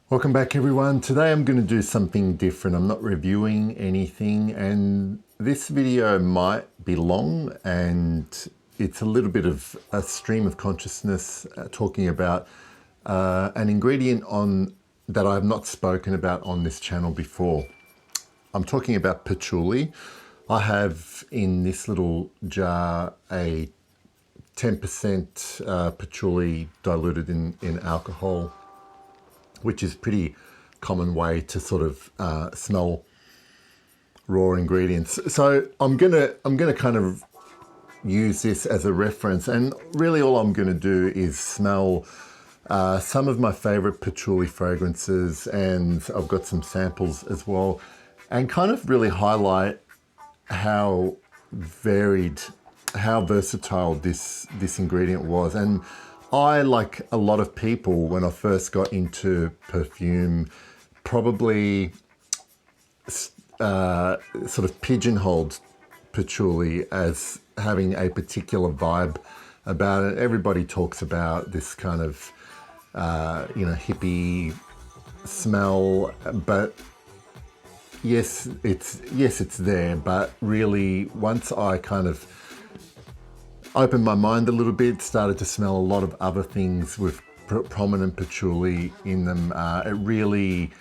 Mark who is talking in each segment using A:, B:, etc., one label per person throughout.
A: Welcome back everyone. Today I'm going to do something different. I'm not reviewing anything, and this video might be long and it's a little bit of a stream of consciousness talking about an ingredient that I have not spoken about on this channel before. I'm talking about patchouli. I have in this little jar a 10% patchouli diluted in alcohol, which is pretty common way to sort of smell raw ingredients. So I'm gonna kind of use this as a reference, and really all I'm gonna do is smell some of my favorite patchouli fragrances, and I've got some samples as well, and kind of really highlight how varied, how versatile this ingredient was. And I, like a lot of people, when I first got into perfume, probably sort of pigeonholed patchouli as having a particular vibe about it. Everybody talks about this kind of, hippie smell, but yes, it's there. But really, once I kind of opened my mind a little bit, started to smell a lot of other things with prominent patchouli in them, it really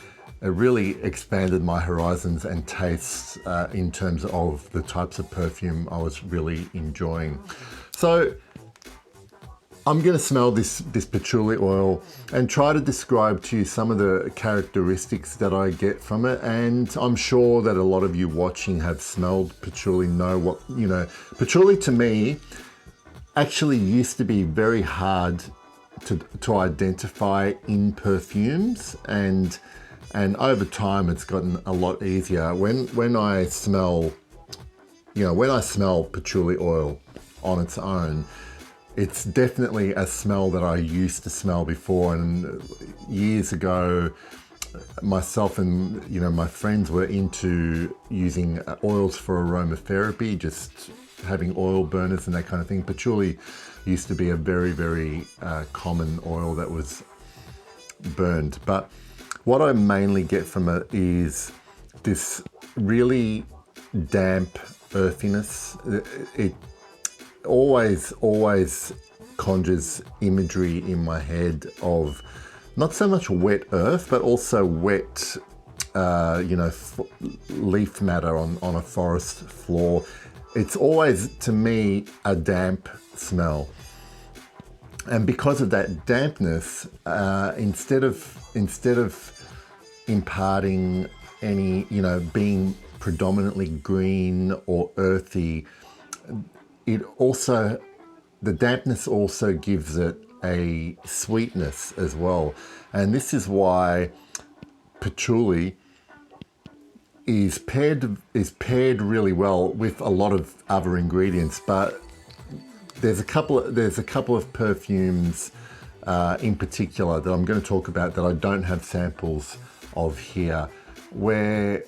A: expanded my horizons and tastes in terms of the types of perfume I was really enjoying. So I'm going to smell this patchouli oil and try to describe to you some of the characteristics that I get from it. And I'm sure that a lot of you watching have smelled patchouli, know what, patchouli to me actually used to be very hard to identify in perfumes, and over time it's gotten a lot easier. When I smell patchouli oil on its own, it's definitely a smell that I used to smell before. And years ago, myself and my friends were into using oils for aromatherapy, just having oil burners and that kind of thing. Patchouli used to be a very, very common oil that was burned. But what I mainly get from it is this really damp earthiness. It always conjures imagery in my head of not so much wet earth, but also wet, leaf matter on a forest floor. It's always, to me, a damp smell. And because of that dampness, instead of imparting any, being predominantly green or earthy, the dampness also gives it a sweetness as well. And this is why patchouli is paired really well with a lot of other ingredients. But there's a couple of perfumes in particular that I'm going to talk about that I don't have samples of here, where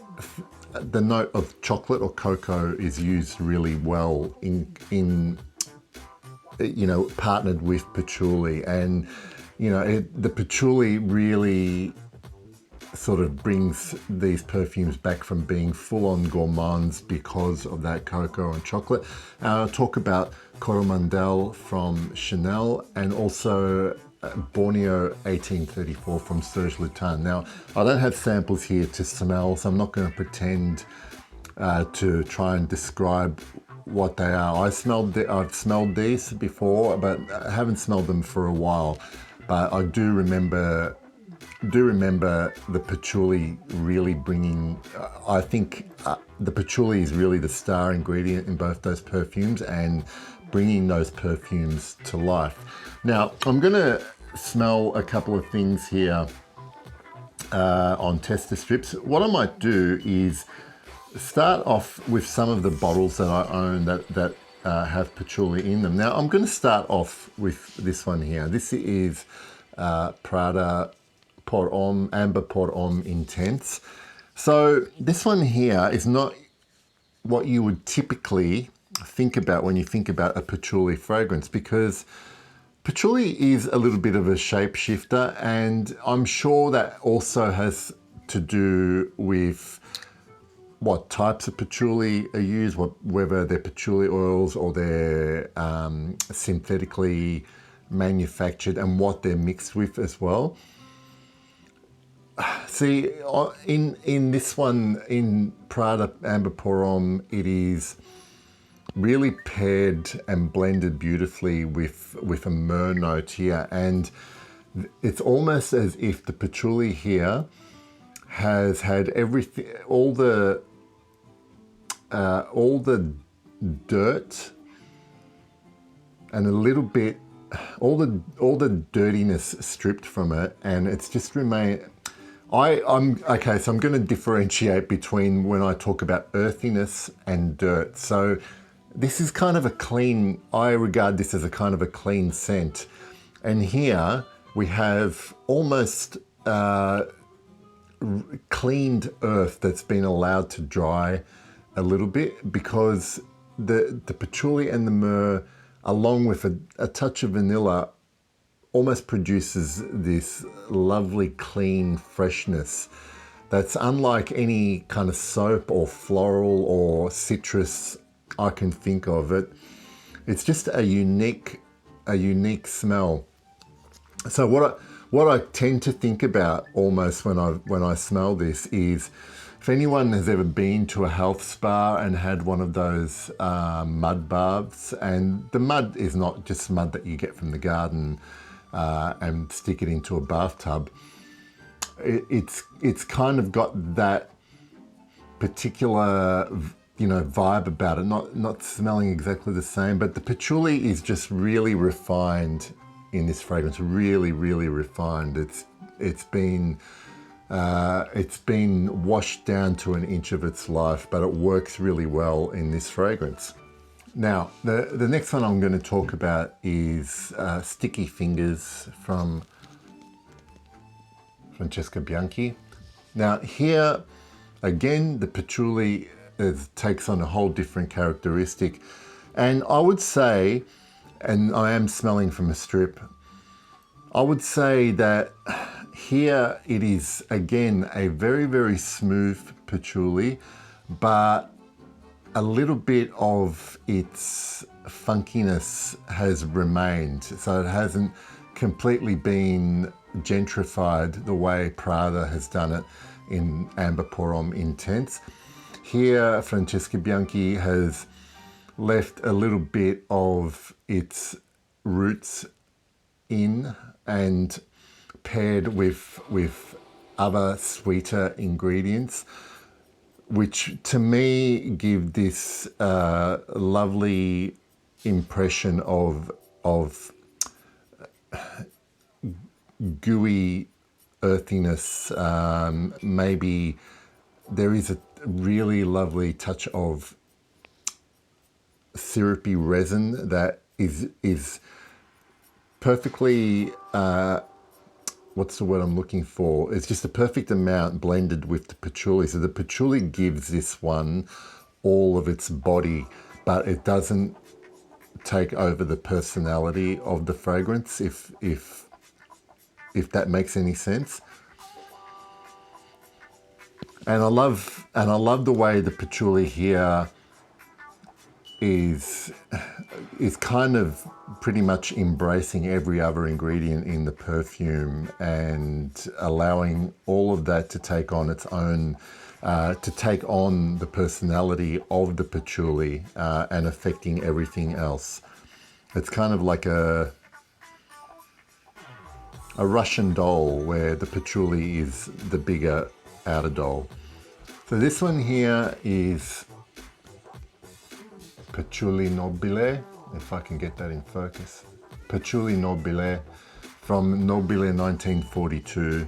A: the note of chocolate or cocoa is used really well in partnered with patchouli. And the patchouli really sort of brings these perfumes back from being full-on gourmands because of that cocoa and chocolate. I'll talk about Coromandel from Chanel, and also Borneo 1834 from Serge Lutens. Now, I don't have samples here to smell, so I'm not going to pretend to try and describe what they are. I've smelled these before, but I haven't smelled them for a while. But I do remember the patchouli really bringing, I think the patchouli is really the star ingredient in both those perfumes and bringing those perfumes to life. Now, I'm gonna smell a couple of things here on tester strips. What I might do is start off with some of the bottles that I own that have patchouli in them. Now, I'm gonna start off with this one here. This is Prada Pour Homme, Amber Pour Homme Intense. So this one here is not what you would typically think about when you think about a patchouli fragrance, because Patchouli is a little bit of a shapeshifter, and I'm sure that also has to do with what types of patchouli are used, whether they're patchouli oils or they're synthetically manufactured, and what they're mixed with as well. See, in this one, in Prada Amber Pour-Homme, it is really paired and blended beautifully with a myrrh note here, and it's almost as if the patchouli here has had everything, all the dirt and a little bit, all the dirtiness stripped from it, and it's just remained. I'm okay, so I'm going to differentiate between when I talk about earthiness and dirt. So this is kind of a clean, I regard this as a kind of a clean scent. And here we have almost cleaned earth that's been allowed to dry a little bit, because the patchouli and the myrrh, along with a touch of vanilla, almost produces this lovely clean freshness that's unlike any kind of soap or floral or citrus I can think of. It's just a unique smell. So what I tend to think about almost when I smell this is, if anyone has ever been to a health spa and had one of those mud baths, and the mud is not just mud that you get from the garden and stick it into a bathtub. It's kind of got that particular, you know, vibe about it. Not smelling exactly the same, but the patchouli is just really refined in this fragrance. Really, really refined. It's been washed down to an inch of its life, but it works really well in this fragrance. Now, the next one I'm going to talk about is Sticky Fingers from Francesca Bianchi. Now here, again, the patchouli takes on a whole different characteristic. And I would say, and I am smelling from a strip, I would say that here it is, again, a very, very smooth patchouli, but a little bit of its funkiness has remained. So it hasn't completely been gentrified the way Prada has done it in Amber Pour-Homme Intense. Here, Francesca Bianchi has left a little bit of its roots in and paired with other sweeter ingredients, which to me give this lovely impression of gooey earthiness. Maybe there is a really lovely touch of syrupy resin that is perfectly, what's the word I'm looking for? It's just a perfect amount blended with the patchouli. So the patchouli gives this one all of its body, but it doesn't take over the personality of the fragrance, if that makes any sense. And I love the way the patchouli here is kind of pretty much embracing every other ingredient in the perfume and allowing all of that to take on its own, to take on the personality of the patchouli and affecting everything else. It's kind of like a Russian doll where the patchouli is the bigger outer doll. So this one here is Patchouli Nobile, if I can get that in focus. Patchouli Nobile from Nobile 1942.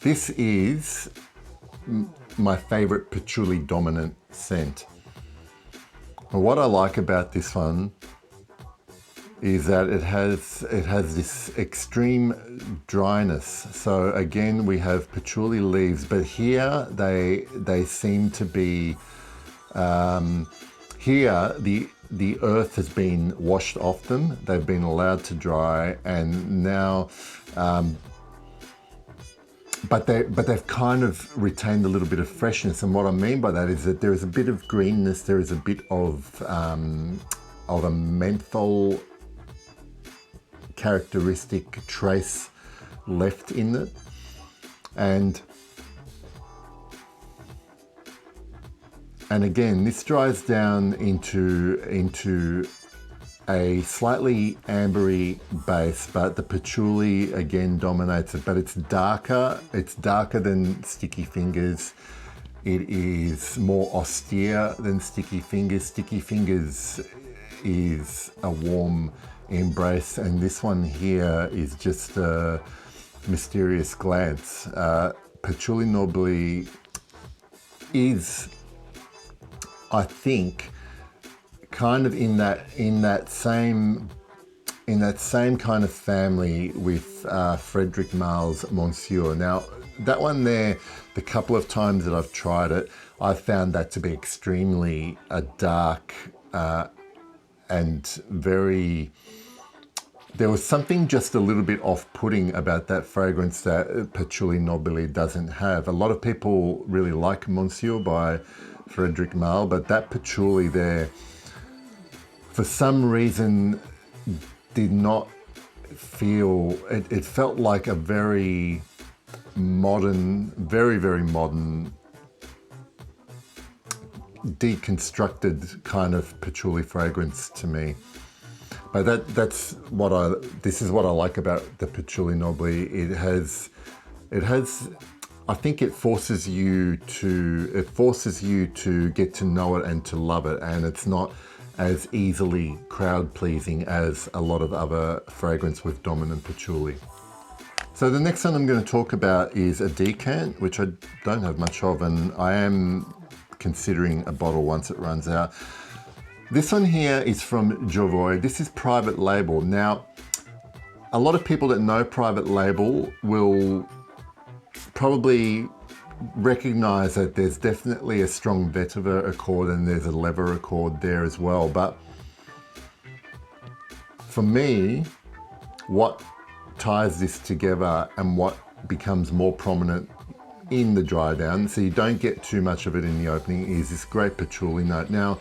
A: This is my favorite patchouli dominant scent. And what I like about this one is that it has this extreme dryness. So again, we have patchouli leaves, but here they seem to be Here, the earth has been washed off them. They've been allowed to dry, and now, but they've kind of retained a little bit of freshness. And what I mean by that is that there is a bit of greenness. There is a bit of a menthol characteristic trace left in it, and again, this dries down into a slightly ambery base, but the patchouli again dominates it. But it's darker. It's darker than Sticky Fingers. It is more austere than Sticky Fingers. Sticky Fingers is a warm embrace, and this one here is just a mysterious glance. Patchouli Noble is, I think, kind of in that same kind of family with Frederic Malle's Monsieur. Now, that one there, the couple of times that I've tried it, I found that to be extremely dark and very. There was something just a little bit off-putting about that fragrance that Patchouli Noble doesn't have. A lot of people really like Monsieur by Frederic Malle, but that patchouli there, for some reason, did not feel, it felt like a very modern, very, very modern, deconstructed kind of patchouli fragrance to me. But this is what I like about the Patchouli Noble. It has, I think it forces you to get to know it and to love it, and it's not as easily crowd pleasing as a lot of other fragrance with dominant patchouli. So the next one I'm going to talk about is a decant, which I don't have much of, and I am considering a bottle once it runs out. This one here is from Jovoy. This is private label. Now, a lot of people that know private label will probably recognize that there's definitely a strong vetiver accord and there's a leather accord there as well. But for me, what ties this together and what becomes more prominent in the dry down, so you don't get too much of it in the opening, is this great patchouli note. Now,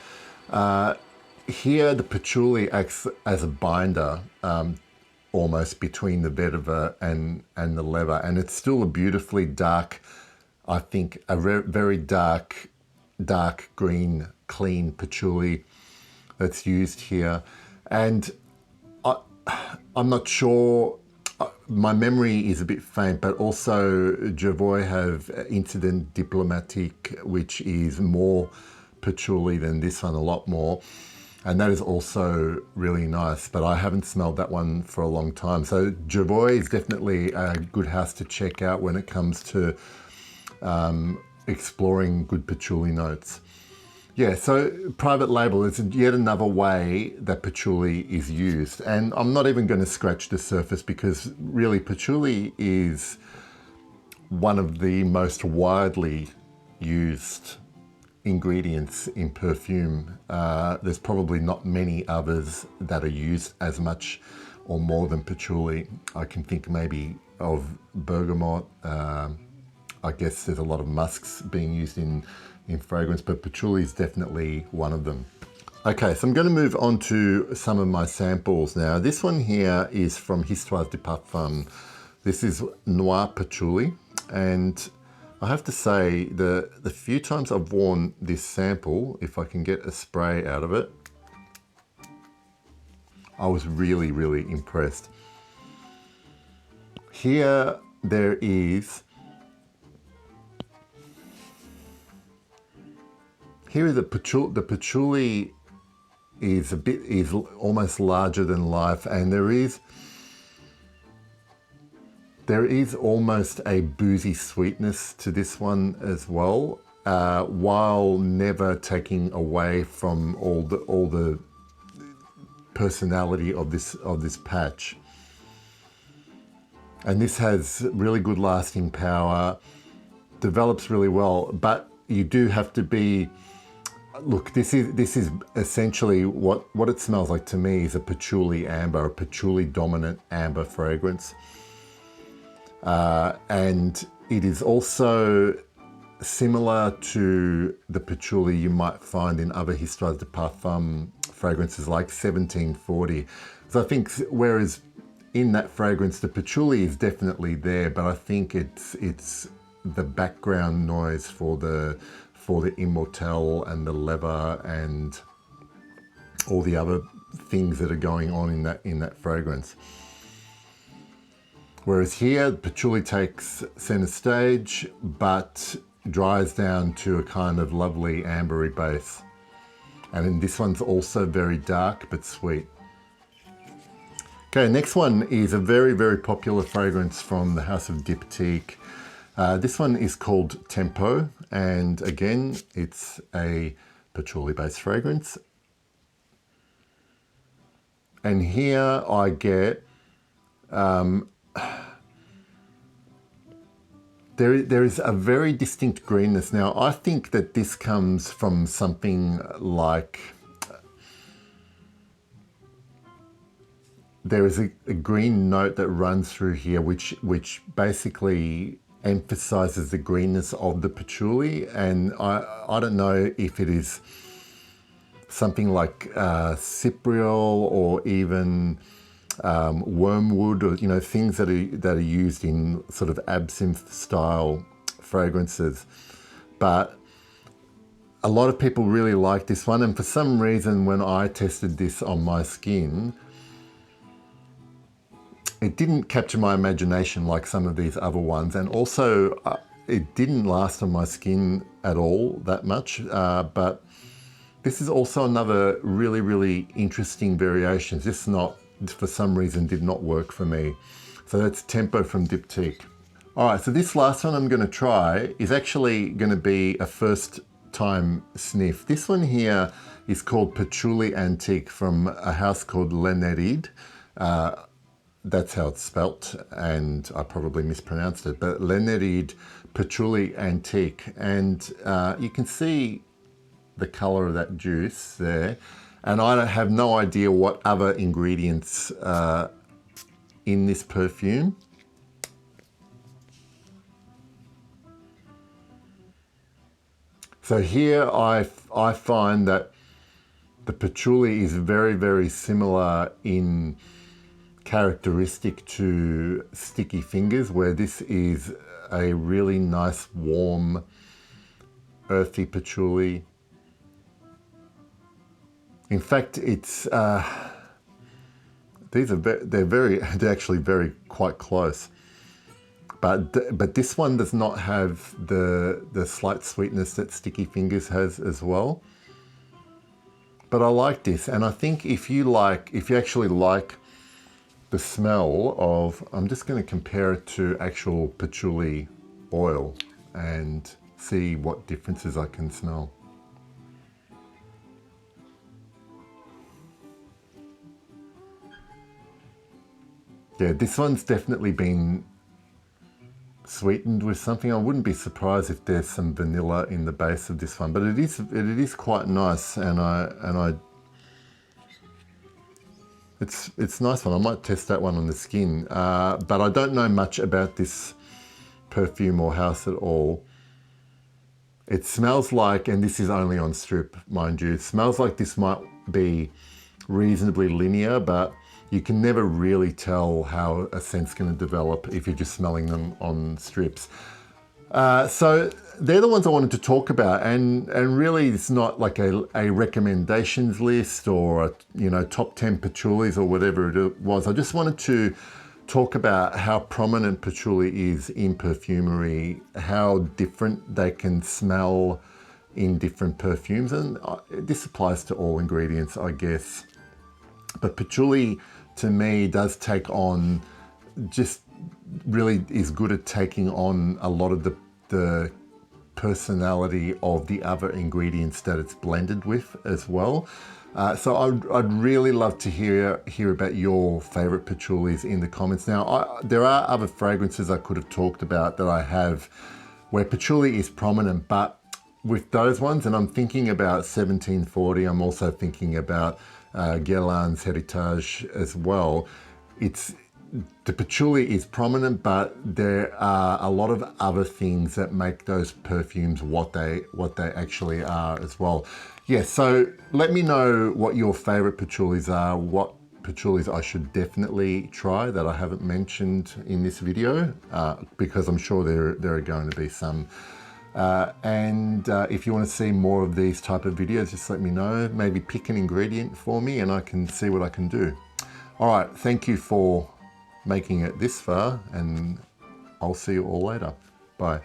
A: here the patchouli acts as a binder almost between the vetiver and the leather, and it's still a beautifully dark, I think, a very dark green, clean patchouli that's used here. And I'm not sure, my memory is a bit faint, but also Jovoy have Incident Diplomatique, which is more patchouli than this one, a lot more, and that is also really nice, but I haven't smelled that one for a long time. So Jovoy is definitely a good house to check out when it comes to exploring good patchouli notes. Yeah, so private label is yet another way that patchouli is used, and I'm not even going to scratch the surface because really patchouli is one of the most widely used ingredients in perfume. There's probably not many others that are used as much or more than patchouli. I can think maybe of bergamot. I guess there's a lot of musks being used in fragrance, but patchouli is definitely one of them. Okay, so I'm going to move on to some of my samples now. This one here is from Histoire de Parfum. This is Noir Patchouli, and I have to say the few times I've worn this sample, if I can get a spray out of it, I was really, really impressed. Here there is, the patchouli is almost larger than life, and there is almost a boozy sweetness to this one as well, while never taking away from all the personality of this patch. And this has really good lasting power, develops really well, but you do have to be Look, this is essentially what it smells like to me is a patchouli amber, a patchouli dominant amber fragrance. And it is also similar to the patchouli you might find in other Histoire de Parfum fragrances like 1740. So I think whereas in that fragrance the patchouli is definitely there, but I think it's the background noise for the immortelle and the leather and all the other things that are going on in that fragrance. Whereas here, patchouli takes center stage, but dries down to a kind of lovely ambery base. And then this one's also very dark, but sweet. Okay, next one is a very, very popular fragrance from the house of Diptyque. This one is called Tempo, and again, it's a patchouli-based fragrance. And here I get there is a very distinct greenness. Now, I think that this comes from something like there is a green note that runs through here, which basically emphasizes the greenness of the patchouli. And I don't know if it is something like cypriol or even wormwood, or things that are used in sort of absinthe style fragrances. But a lot of people really like this one, and for some reason when I tested this on my skin, it didn't capture my imagination like some of these other ones, and also it didn't last on my skin at all that much, but this is also another really, really interesting variation. This for some reason did not work for me. So that's Tempo from Diptyque. All right, so this last one I'm going to try is actually going to be a first time sniff. This one here is called Patchouli Antique from a house called Lenardied. That's how it's spelt, and I probably mispronounced it, but Lenardied Patchouli Antique. And you can see the color of that juice there. And I have no idea what other ingredients are in this perfume. So here I find that the patchouli is very, very similar in characteristic to Sticky Fingers, where this is a really nice, warm, earthy patchouli. In fact, it's they're actually very quite close. But this one does not have the slight sweetness that Sticky Fingers has as well. But I like this, and I think if you actually like the smell of, I'm just going to compare it to actual patchouli oil and see what differences I can smell. Yeah, this one's definitely been sweetened with something. I wouldn't be surprised if there's some vanilla in the base of this one, but it is quite nice, and it's a nice one. I might test that one on the skin, but I don't know much about this perfume or house at all. It smells like, and this is only on strip, mind you, it smells like this might be reasonably linear, but you can never really tell how a scent's going to develop if you're just smelling them on strips. So they're the ones I wanted to talk about, and really it's not like a recommendations list or top 10 patchoulis or whatever it was. I just wanted to talk about how prominent patchouli is in perfumery, how different they can smell in different perfumes, and this applies to all ingredients, I guess. But patchouli, to me, does take on, just really is good at taking on a lot of the personality of the other ingredients that it's blended with as well. So I'd really love to hear about your favorite patchoulis in the comments. Now, there are other fragrances I could have talked about that I have where patchouli is prominent, but with those ones, and I'm thinking about 1740. I'm also thinking about Guerlain's Heritage as well. The patchouli is prominent, but there are a lot of other things that make those perfumes what they actually are as well. Yeah, so let me know what your favorite patchoulis are, what patchoulis I should definitely try that I haven't mentioned in this video, because I'm sure there are going to be some. If you want to see more of these type of videos, just let me know. Maybe pick an ingredient for me and I can see what I can do. All right, thank you for making it this far, and I'll see you all later. Bye.